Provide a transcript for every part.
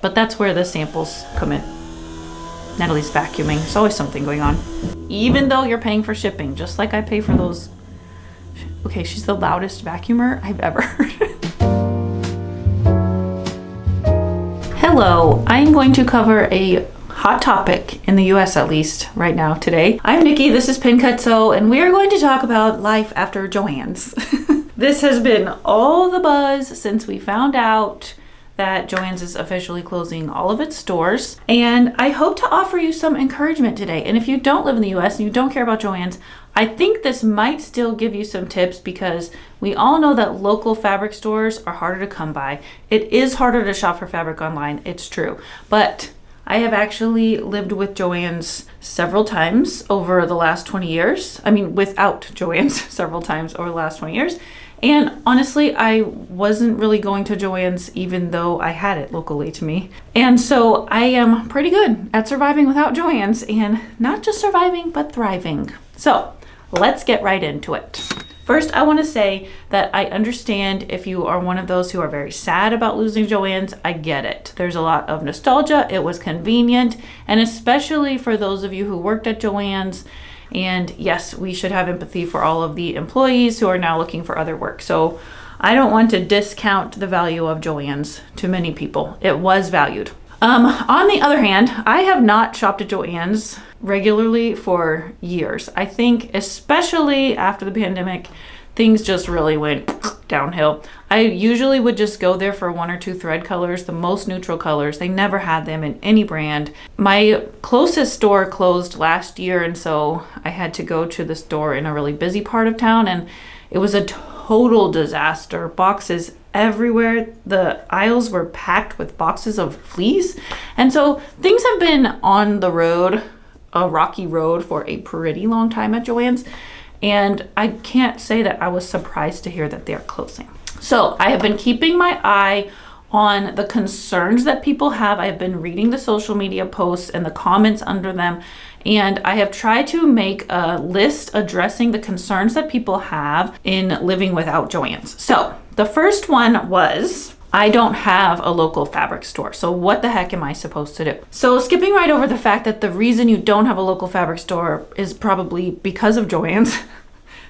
But that's where the samples come in. Natalie's vacuuming. There's always something going on. Even though you're paying for shipping, just like I pay for those. Okay, she's the loudest vacuumer I've ever heard. Hello, I'm going to cover a hot topic in the US at least right now today. I'm Nikki, this is Pin Cut Sew, and we are going to talk about life after JoAnn's. This has been all the buzz since we found out that JoAnn's is officially closing all of its stores. And I hope to offer you some encouragement today. And if you don't live in the US and you don't care about JoAnn's, I think this might still give you some tips because we all know that local fabric stores are harder to come by. It is harder to shop for fabric online, it's true. But I have actually lived with JoAnn's several times over the last 20 years. I mean, without JoAnn's several times over the last 20 years. And honestly, I wasn't really going to JoAnn's even though I had it locally to me. And so I am pretty good at surviving without JoAnn's, and not just surviving, but thriving. So let's get right into it. First, I want to say that I understand if you are one of those who are very sad about losing JoAnn's. I get it. There's a lot of nostalgia. It was convenient, and especially for those of you who worked at JoAnn's. And yes, we should have empathy for all of the employees who are now looking for other work. So I don't want to discount the value of JoAnn's to many people. It was valued. On the other hand, I have not shopped at JoAnn's regularly for years. I think especially after the pandemic, things just really went downhill. I usually would just go there for one or two thread colors, the most neutral colors. They never had them in any brand. My closest store closed last year, and so I had to go to the store in a really busy part of town, and it was a total disaster. Boxes everywhere. The aisles were packed with boxes of fleece. And so things have been on the road, a rocky road, for a pretty long time at JoAnn's. And I can't say that I was surprised to hear that they're closing. So I have been keeping my eye on the concerns that people have. I have been reading the social media posts and the comments under them. And I have tried to make a list addressing the concerns that people have in living without JoAnn's. So the first one was, I don't have a local fabric store. So what the heck am I supposed to do? So skipping right over the fact that the reason you don't have a local fabric store is probably because of JoAnn's.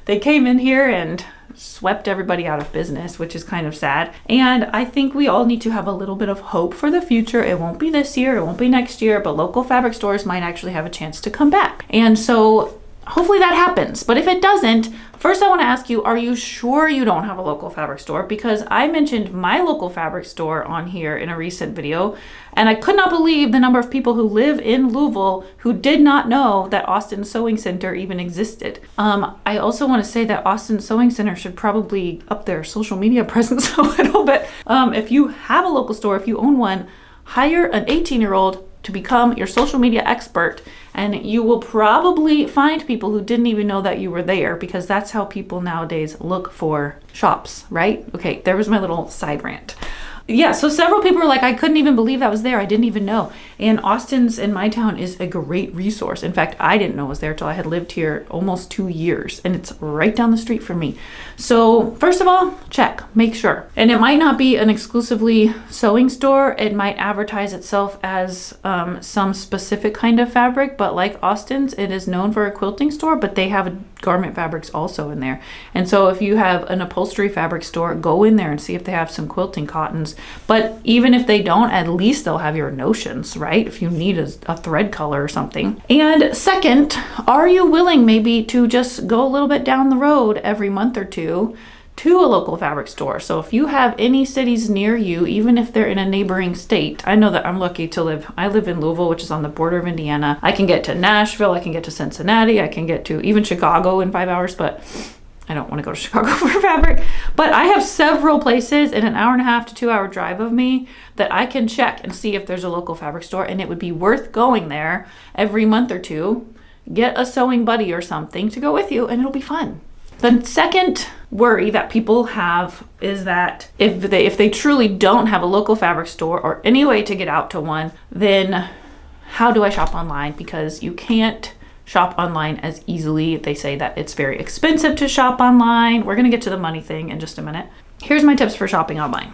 They came in here and swept everybody out of business, which is kind of sad. And I think we all need to have a little bit of hope for the future. It won't be this year, it won't be next year, but local fabric stores might actually have a chance to come back. And so hopefully that happens. But if it doesn't, first I want to ask you, are you sure you don't have a local fabric store? Because I mentioned my local fabric store on here in a recent video, and I could not believe the number of people who live in Louisville who did not know that Austin Sewing Center even existed. I also want to say that Austin Sewing Center should probably up their social media presence a little bit. If you have a local store, if you own one, hire an 18-year-old to become your social media expert, and you will probably find people who didn't even know that you were there, because that's how people nowadays look for shops, right? Okay, there was my little side rant. Yeah, so several people were like, I couldn't even believe that was there. I didn't even know. And Austin's in my town is a great resource. In fact, I didn't know it was there till I had lived here almost 2 years, and it's right down the street from me. So first of all, check, make sure. And it might not be an exclusively sewing store. It might advertise itself as some specific kind of fabric, but like Austin's, it is known for a quilting store, but they have garment fabrics also in there. And so if you have an upholstery fabric store, go in there and see if they have some quilting cottons. But even if they don't, at least they'll have your notions, right? If you need a thread color or something. And second, are you willing maybe to just go a little bit down the road every month or two to a local fabric store? So if you have any cities near you, even if they're in a neighboring state, I know that I'm lucky to I live in Louisville, which is on the border of Indiana. I can get to Nashville, I can get to Cincinnati, I can get to even Chicago in 5 hours, but I don't want to go to Chicago for fabric. But I have several places in an 1.5 to 2 hour drive of me that I can check and see if there's a local fabric store, and it would be worth going there every month or two. Get a sewing buddy or something to go with you, and it'll be fun. The second worry that people have is that if they truly don't have a local fabric store or any way to get out to one, then how do I shop online? Because you can't shop online as easily. They say that it's very expensive to shop online. We're going to get to the money thing in just a minute. Here's my tips for shopping online.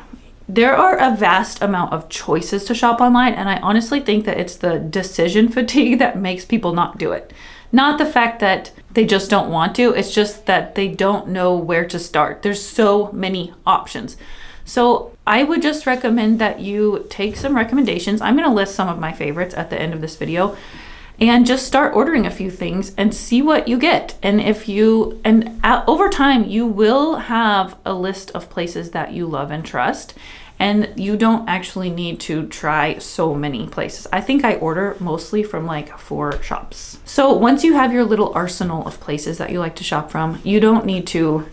there are a vast amount of choices to shop online, and I honestly think that it's the decision fatigue that makes people not do it. Not the fact that they just don't want to, it's just that they don't know where to start. There's so many options. So I would just recommend that you take some recommendations. I'm going to list some of my favorites at the end of this video, and just start ordering a few things and see what you get. And over time, you will have a list of places that you love and trust, and you don't actually need to try so many places. I think I order mostly from like 4 shops. So once you have your little arsenal of places that you like to shop from, you don't need to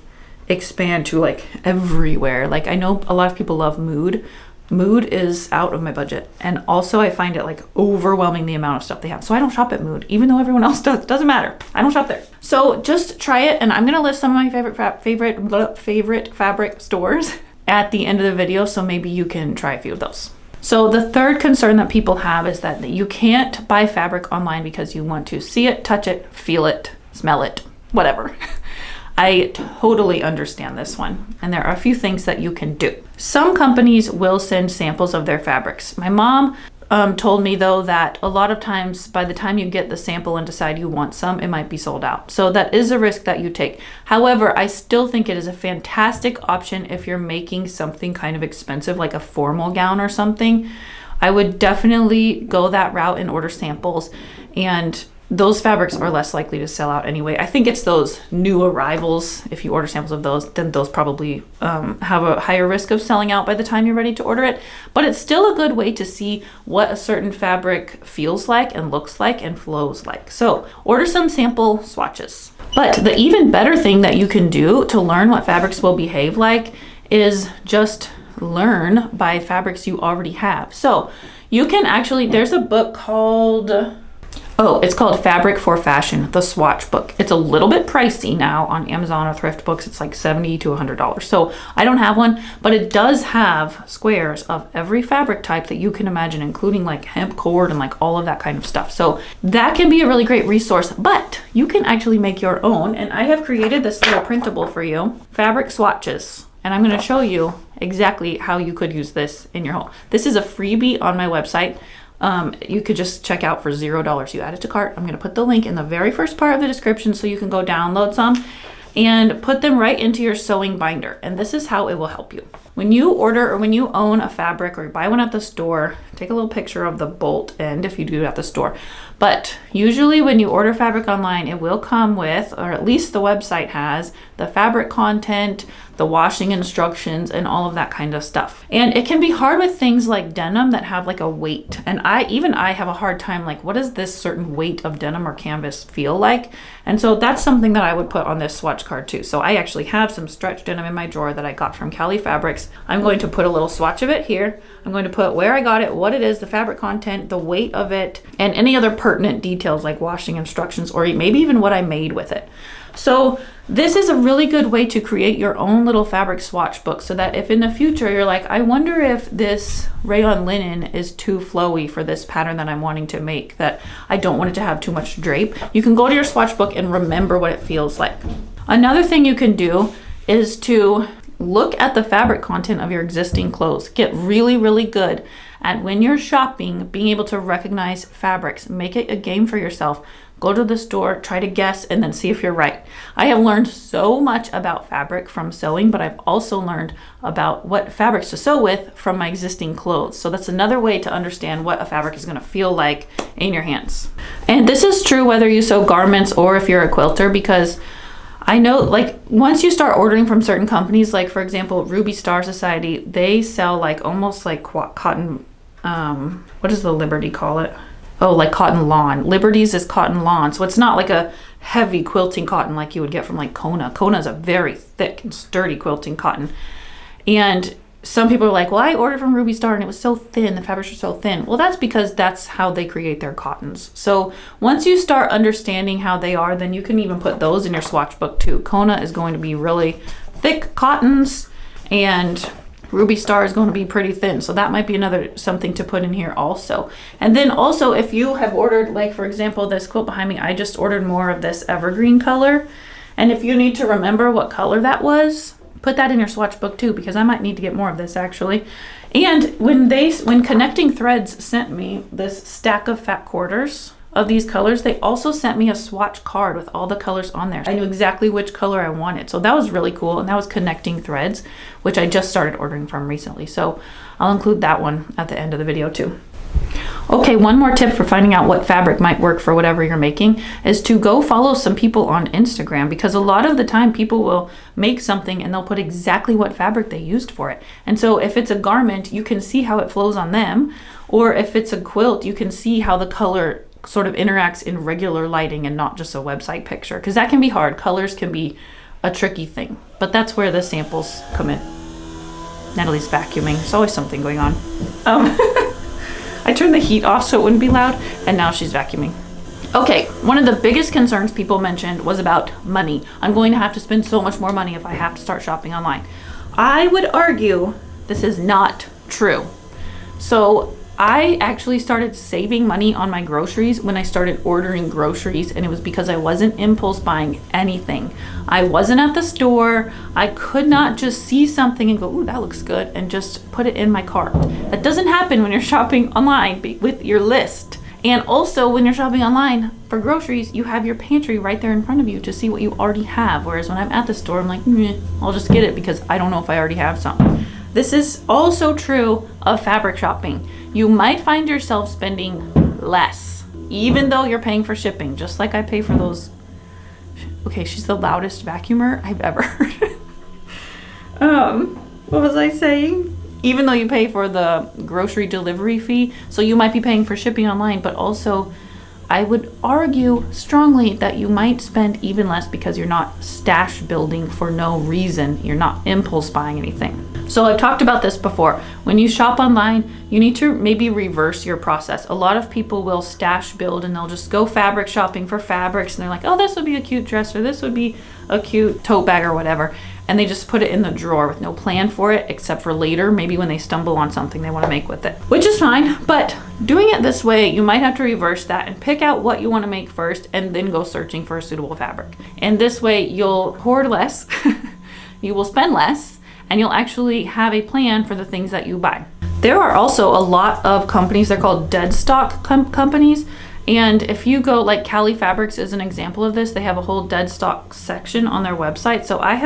expand to like everywhere. Like I know a lot of people love Mood. Mood is out of my budget. And also I find it like overwhelming the amount of stuff they have. So I don't shop at Mood, even though everyone else does. Doesn't matter. I don't shop there. So just try it. And I'm going to list some of my favorite fabric stores at the end of the video. So maybe you can try a few of those. So the third concern that people have is that you can't buy fabric online because you want to see it, touch it, feel it, smell it, whatever. I totally understand this one, and there are a few things that you can do. Some companies will send samples of their fabrics. My mom told me though that a lot of times by the time you get the sample and decide you want some, it might be sold out. So that is a risk that you take. However, I still think it is a fantastic option if you're making something kind of expensive, like a formal gown or something. I would definitely go that route and order samples, and those fabrics are less likely to sell out anyway. I think it's those new arrivals, if you order samples of those, then those probably have a higher risk of selling out by the time you're ready to order it. But it's still a good way to see what a certain fabric feels like and looks like and flows like. So order some sample swatches. But the even better thing that you can do to learn what fabrics will behave like is just learn by fabrics you already have. So you can actually, there's a book called, it's called Fabric for Fashion, the Swatch book. It's a little bit pricey now on Amazon or Thrift Books. It's like $70 to $100. So I don't have one, but it does have squares of every fabric type that you can imagine, including like hemp cord and like all of that kind of stuff. So that can be a really great resource, but you can actually make your own. And I have created this little printable for you, fabric swatches. And I'm going to show you exactly how you could use this in your home. This is a freebie on my website. You could just check out for $0. You add it to cart. I'm going to put the link in the very first part of the description so you can go download some and put them right into your sewing binder. And this is how it will help you. When you order or when you own a fabric or buy one at the store, take a little picture of the bolt end if you do it at the store. But usually when you order fabric online, it will come with, or at least the website has, the fabric content, the washing instructions, and all of that kind of stuff. And it can be hard with things like denim that have like a weight. And I have a hard time, like, what does this certain weight of denim or canvas feel like? And so that's something that I would put on this swatch card too. So I actually have some stretch denim in my drawer that I got from Cali Fabrics. I'm going to put a little swatch of it here. I'm going to put where I got it, what it is, the fabric content, the weight of it, and any other pertinent details like washing instructions or maybe even what I made with it. So this is a really good way to create your own little fabric swatch book so that if in the future you're like, I wonder if this rayon linen is too flowy for this pattern that I'm wanting to make, that I don't want it to have too much drape, you can go to your swatch book and remember what it feels like. Another thing you can do is to look at the fabric content of your existing clothes. Get really, really good at when you're shopping, being able to recognize fabrics. Make it a game for yourself. Go to the store, try to guess, and then see if you're right. I have learned so much about fabric from sewing, but I've also learned about what fabrics to sew with from my existing clothes. So that's another way to understand what a fabric is going to feel like in your hands. And this is true whether you sew garments or if you're a quilter, because I know, like, once you start ordering from certain companies, like for example, Ruby Star Society, they sell like almost like cotton, what does the Liberty call it? Oh, like cotton lawn. Liberty's is cotton lawn. So it's not like a heavy quilting cotton like you would get from like Kona. Kona is a very thick and sturdy quilting cotton. And some people are like, well, I ordered from Ruby Star and it was so thin, the fabrics are so thin. Well, that's because that's how they create their cottons. So once you start understanding how they are, then you can even put those in your swatch book too. Kona is going to be really thick cottons and Ruby Star is going to be pretty thin. So that might be another something to put in here also. And then also if you have ordered, like for example, this quilt behind me, I just ordered more of this evergreen color. And if you need to remember what color that was, put that in your swatch book too, because I might need to get more of this actually. And when Connecting Threads sent me this stack of fat quarters of these colors, they also sent me a swatch card with all the colors on there. I knew exactly which color I wanted. So that was really cool. And that was Connecting Threads, which I just started ordering from recently. So I'll include that one at the end of the video too. Okay, one more tip for finding out what fabric might work for whatever you're making is to go follow some people on Instagram, because a lot of the time people will make something and they'll put exactly what fabric they used for it. And so if it's a garment, you can see how it flows on them, or if it's a quilt, you can see how the color sort of interacts in regular lighting and not just a website picture, because that can be hard. Colors can be a tricky thing, but that's where the samples come in. Natalie's vacuuming. There's always something going on. I turned the heat off so it wouldn't be loud, and now she's vacuuming. Okay, one of the biggest concerns people mentioned was about money. I'm going to have to spend so much more money if I have to start shopping online. I would argue this is not true. So I actually started saving money on my groceries when I started ordering groceries, and it was because I wasn't impulse buying anything. I wasn't at the store. I could not just see something and go, ooh, that looks good, and just put it in my cart. That doesn't happen when you're shopping online with your list. And also when you're shopping online for groceries, you have your pantry right there in front of you to see what you already have. Whereas when I'm at the store, I'm like, I'll just get it because I don't know if I already have some. This is also true of fabric shopping. You might find yourself spending less, even though you're paying for shipping, just like I pay for those. Okay, she's the loudest vacuumer I've ever heard. What was I saying? Even though you pay for the grocery delivery fee, so you might be paying for shipping online, but also I would argue strongly that you might spend even less because you're not stash building for no reason. You're not impulse buying anything. So I've talked about this before. When you shop online, you need to maybe reverse your process. A lot of people will stash build and they'll just go fabric shopping for fabrics, and they're like, oh, this would be a cute dress, or this would be a cute tote bag or whatever. And they just put it in the drawer with no plan for it, except for later, maybe when they stumble on something they want to make with it, which is fine. But doing it this way, you might have to reverse that and pick out what you want to make first and then go searching for a suitable fabric. And this way you'll hoard less, you will spend less, and you'll actually have a plan for the things that you buy. There are also a lot of companies, they're called dead stock companies. And if you go, like Cali Fabrics is an example of this, they have a whole dead stock section on their website. So I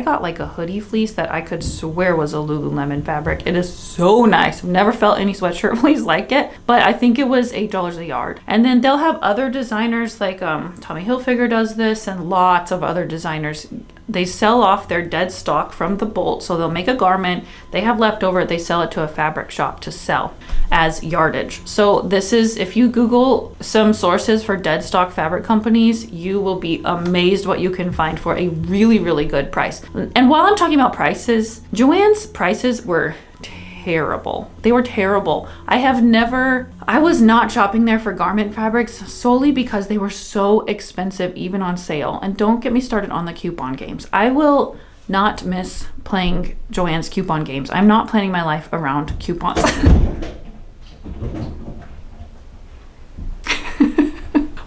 got like a hoodie fleece that I could swear was a Lululemon fabric. It is so nice. I've never felt any sweatshirt fleece like it, but I think it was $8 a yard. And then they'll have other designers like Tommy Hilfiger does this, and lots of other designers. They sell off their dead stock from the bolt. So they'll make a garment, they have leftover, they sell it to a fabric shop to sell as yardage. So this is, if you Google some sources for dead stock fabric companies, you will be amazed what you can find for a really, really good price. And while I'm talking about prices, JoAnn's prices were terrible. They were terrible. I was not shopping there for garment fabrics solely because they were so expensive, even on sale. And don't get me started on the coupon games. I will not miss playing JoAnn's coupon games. I'm not planning my life around coupons.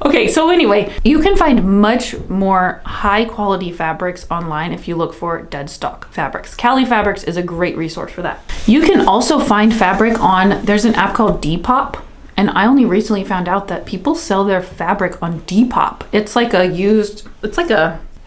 Okay, so anyway, you can find much more high quality fabrics online if you look for dead stock fabrics. Cali Fabrics is a great resource for that. You can also find fabric there's an app called Depop, and I only recently found out that people sell their fabric on Depop.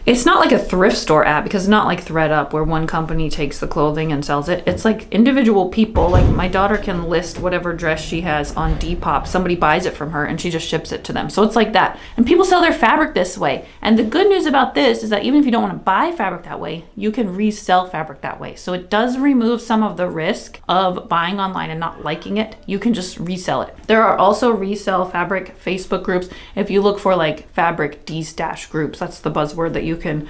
It's not like a thrift store app, because it's not like ThreadUp where one company takes the clothing and sells it. It's like individual people. Like my daughter can list whatever dress she has on Depop. Somebody buys it from her and she just ships it to them. So it's like that. And people sell their fabric this way. And the good news about this is that even if you don't want to buy fabric that way, you can resell fabric that way. So it does remove some of the risk of buying online and not liking it. You can just resell it. There are also resell fabric Facebook groups. If you look for like fabric de-stash groups, that's the buzzword that you can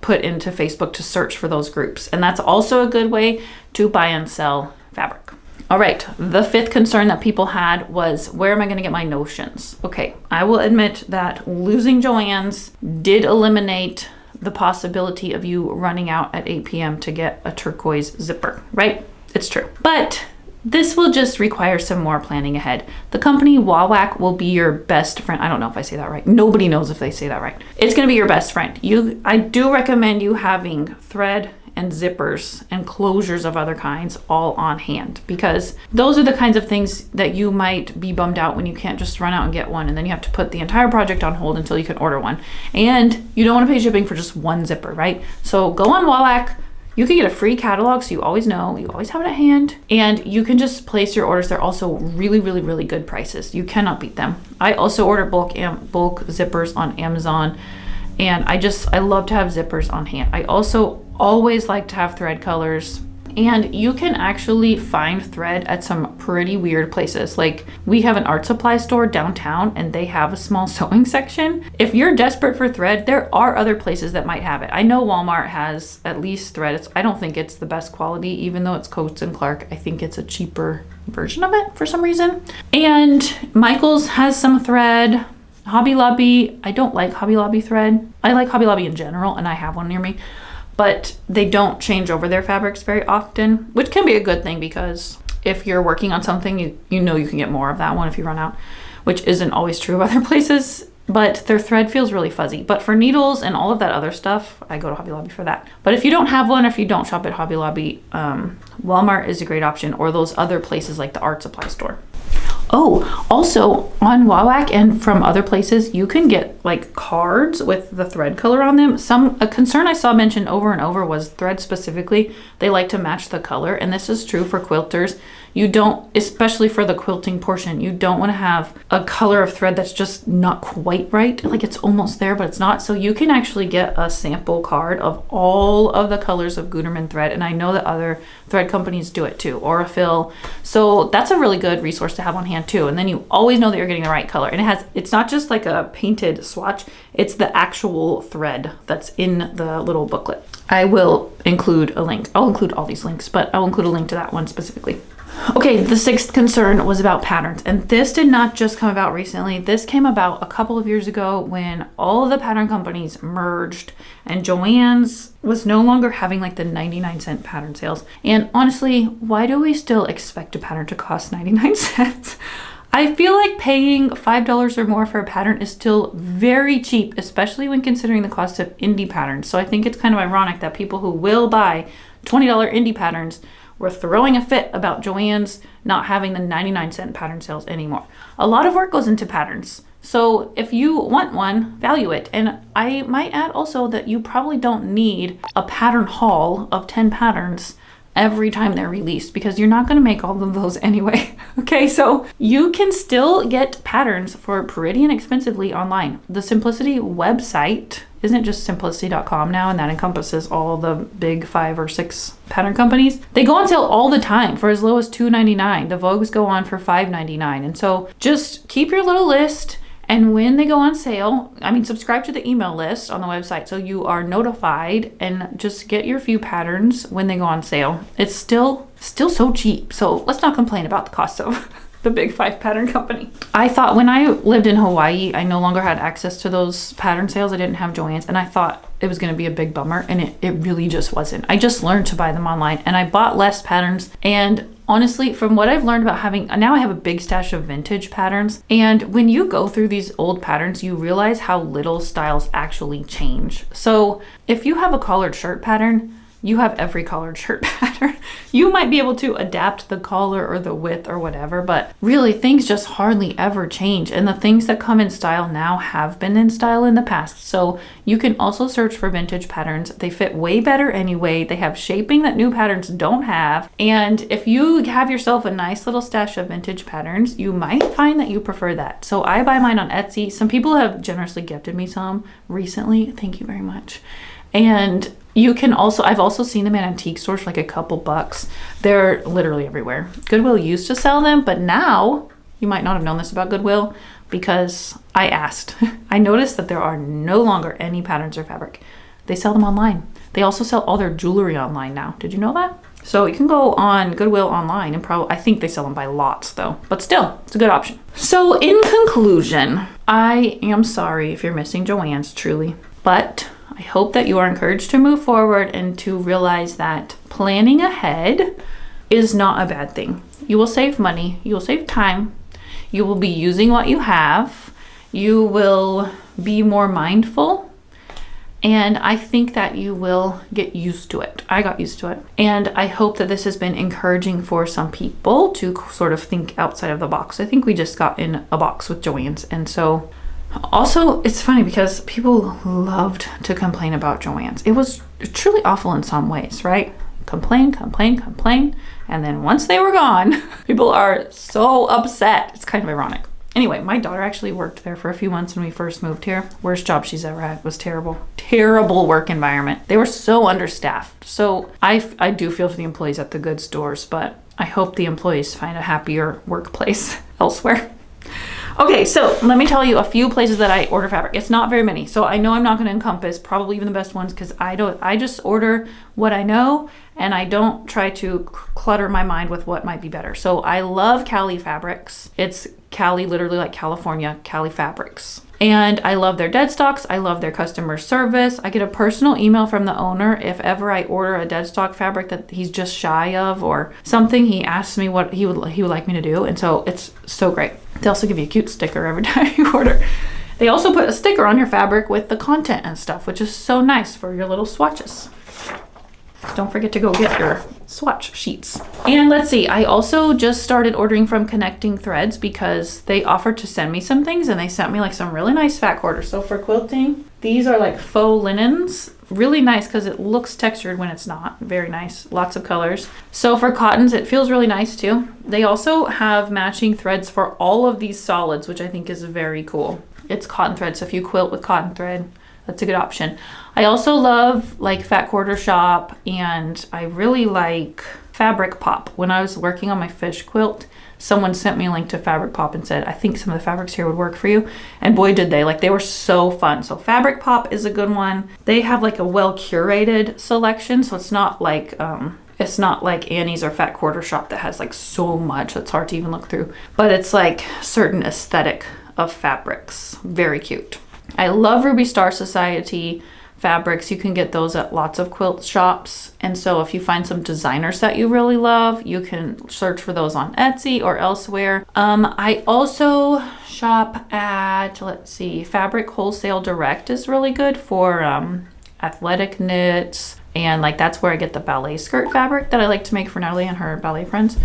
put into Facebook to search for those groups. And that's also a good way to buy and sell fabric. All right, the fifth concern that people had was, where am I gonna get my notions? Okay, I will admit that losing JoAnn's did eliminate the possibility of you running out at 8 p.m. to get a turquoise zipper, right? It's true. But this will just require some more planning ahead. The company Wawak will be your best friend. I don't know if I say that right. Nobody knows if they say that right. It's gonna be your best friend. I do recommend you having thread and zippers and closures of other kinds all on hand, because those are the kinds of things that you might be bummed out when you can't just run out and get one, and then you have to put the entire project on hold until you can order one. And you don't want to pay shipping for just one zipper, right? So go on Wallach. You can get a free catalog, so you always know, you always have it at hand, and you can just place your orders. They're also really, really, really good prices. You cannot beat them. I also order bulk zippers on Amazon, and I love to have zippers on hand. I also always like to have thread colors, and you can actually find thread at some pretty weird places. Like, we have an art supply store downtown, and they have a small sewing section. If you're desperate for thread, there are other places that might have it. I know Walmart has at least thread. I don't think it's the best quality, even though it's Coates and Clark. I think it's a cheaper version of it for some reason. And Michael's has some thread. Hobby Lobby, I don't like Hobby Lobby thread. I like Hobby Lobby in general, and I have one near me, but they don't change over their fabrics very often, which can be a good thing, because if you're working on something, you know you can get more of that one if you run out, which isn't always true of other places. But their thread feels really fuzzy. But for needles and all of that other stuff, I go to Hobby Lobby for that. But if you don't have one, or if you don't shop at Hobby Lobby, Walmart is a great option, or those other places like the art supply store. Oh, also on Wawak and from other places, you can get like cards with the thread color on them. A concern I saw mentioned over and over was thread specifically. They like to match the color, and this is true for quilters. You don't, especially for the quilting portion, you don't want to have a color of thread that's just not quite right. Like, it's almost there, but it's not. So you can actually get a sample card of all of the colors of Gutermann thread. And I know that other thread companies do it too, Aurifil. So that's a really good resource to have on hand too. And then you always know that you're getting the right color. And it's not just like a painted swatch, it's the actual thread that's in the little booklet. I will include a link. I'll include all these links, but I'll include a link to that one specifically. Okay, the sixth concern was about patterns, and this did not just come about recently. This came about a couple of years ago when all of the pattern companies merged, and JoAnn's was no longer having like the 99-cent pattern sales. And honestly, why do we still expect a pattern to cost 99 cents? I feel like paying $5 or more for a pattern is still very cheap, especially when considering the cost of indie patterns. So I think it's kind of ironic that people who will buy $20 indie patterns were throwing a fit about JoAnn's not having the 99-cent pattern sales anymore. A lot of work goes into patterns. So if you want one, value it. And I might add also that you probably don't need a pattern haul of 10 patterns every time they're released, because you're not going to make all of those anyway. Okay, so you can still get patterns for pretty inexpensively online. The Simplicity website isn't just simplicity.com now, and that encompasses all the big 5 or 6 pattern companies. They go on sale all the time for as low as $2.99. The Vogues go on for $5.99. And so just keep your little list. And when they go on sale, subscribe to the email list on the website so you are notified, and just get your few patterns when they go on sale. It's still so cheap. So let's not complain about the cost of the big 5 pattern company. I thought when I lived in Hawaii, I no longer had access to those pattern sales. I didn't have JoAnn's, and I thought it was going to be a big bummer, and it really just wasn't. I just learned to buy them online, and I bought less patterns. And honestly, from what I've learned about now I have a big stash of vintage patterns. And when you go through these old patterns, you realize how little styles actually change. So if you have a collared shirt pattern, you have every collared shirt pattern. You might be able to adapt the collar or the width or whatever, but really things just hardly ever change. And the things that come in style now have been in style in the past. So you can also search for vintage patterns. They fit way better anyway. They have shaping that new patterns don't have. And if you have yourself a nice little stash of vintage patterns, you might find that you prefer that. So I buy mine on Etsy. Some people have generously gifted me some recently. Thank you very much. And you can also, I've also seen them in antique stores for like a couple bucks. They're literally everywhere. Goodwill used to sell them, but now, you might not have known this about Goodwill because I asked. I noticed that there are no longer any patterns or fabric. They sell them online. They also sell all their jewelry online now. Did you know that? So you can go on Goodwill online and I think they sell them by lots though, but still, it's a good option. So in conclusion, I am sorry if you're missing JoAnn's, truly, but I hope that you are encouraged to move forward and to realize that planning ahead is not a bad thing. You will save money, you will save time, you will be using what you have, you will be more mindful, And I think that you will get used to it. I got used to it. And I hope that this has been encouraging for some people to sort of think outside of the box. I think we just got in a box with JoAnn's. And so also it's funny because people loved to complain about JoAnn's. It was truly awful in some ways, right? Complain. And then once they were gone, people are so upset. It's kind of ironic. Anyway, my daughter actually worked there for a few months when we first moved here. Worst job she's ever had. It was terrible. Terrible work environment. They were so understaffed. So I do feel for the employees at the good stores, but I hope the employees find a happier workplace elsewhere. Okay, so let me tell you a few places that I order fabric. It's not very many, so I know I'm not going to encompass probably even the best ones because I just order what I know and I don't try to clutter my mind with what might be better. So I love Cali Fabrics. It's Cali, literally like California, Cali Fabrics. And I love their dead stocks. I love their customer service. I get a personal email from the owner if ever I order a dead stock fabric that he's just shy of or something. He asks me what he would like me to do. And so it's so great. They also give you a cute sticker every time you order. They also put a sticker on your fabric with the content and stuff, which is so nice for your little swatches. Don't forget to go get your swatch sheets. And let's see, I also just started ordering from Connecting Threads because they offered to send me some things and they sent me like some really nice fat quarters. So for quilting, these are like faux linens. Really nice because it looks textured when it's not. Very nice. Lots of colors. So for cottons, it feels really nice too. They also have matching threads for all of these solids, which I think is very cool. It's cotton thread, so if you quilt with cotton thread, that's a good option. I also love like Fat Quarter Shop, and I really like Fabric Pop. When I was working on my fish quilt, someone sent me a link to Fabric Pop and said, I think some of the fabrics here would work for you. And boy, did they. Like, they were so fun. So Fabric Pop is a good one. They have like a well curated selection, so it's not like Annie's or Fat Quarter Shop that has like so much that's hard to even look through. But it's like certain aesthetic of fabrics. Very cute. I love Ruby Star Society fabrics. You can get those at lots of quilt shops. And so if you find some designers that you really love, you can search for those on Etsy or elsewhere. I also shop at, let's see, Fabric Wholesale Direct is really good for athletic knits. And like that's where I get the ballet skirt fabric that I like to make for Natalie and her ballet friends.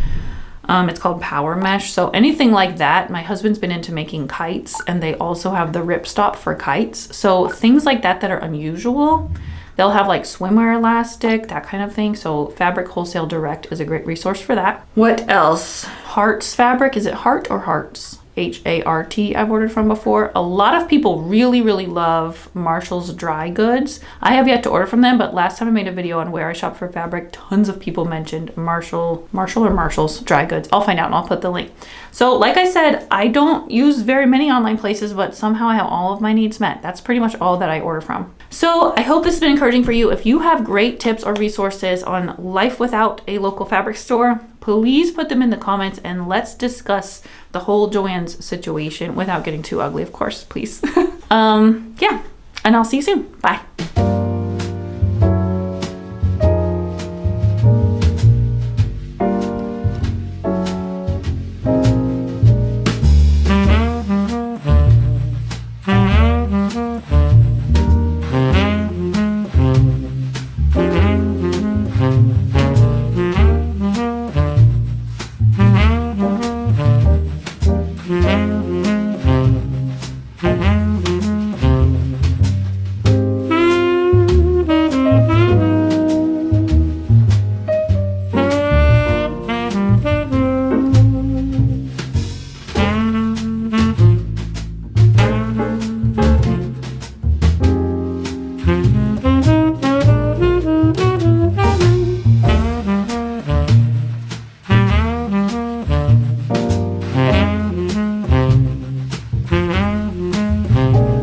It's called Power Mesh. So anything like that. My husband's been into making kites, and they also have the ripstop for kites. So things like that that are unusual. They'll have like swimwear elastic, that kind of thing. So Fabric Wholesale Direct is a great resource for that. What else? Hearts fabric. Is it Heart or Hearts? H-A-R-T I've ordered from before. A lot of people really, really love Marshall's dry goods. I have yet to order from them, but last time I made a video on where I shop for fabric, tons of people mentioned Marshall or Marshall's dry goods. I'll find out and I'll put the link. So like I said, I don't use very many online places, but somehow I have all of my needs met. That's pretty much all that I order from. So I hope this has been encouraging for you. If you have great tips or resources on life without a local fabric store, please put them in the comments and let's discuss the whole JoAnn's situation without getting too ugly, of course, please. Yeah, and I'll see you soon. Bye.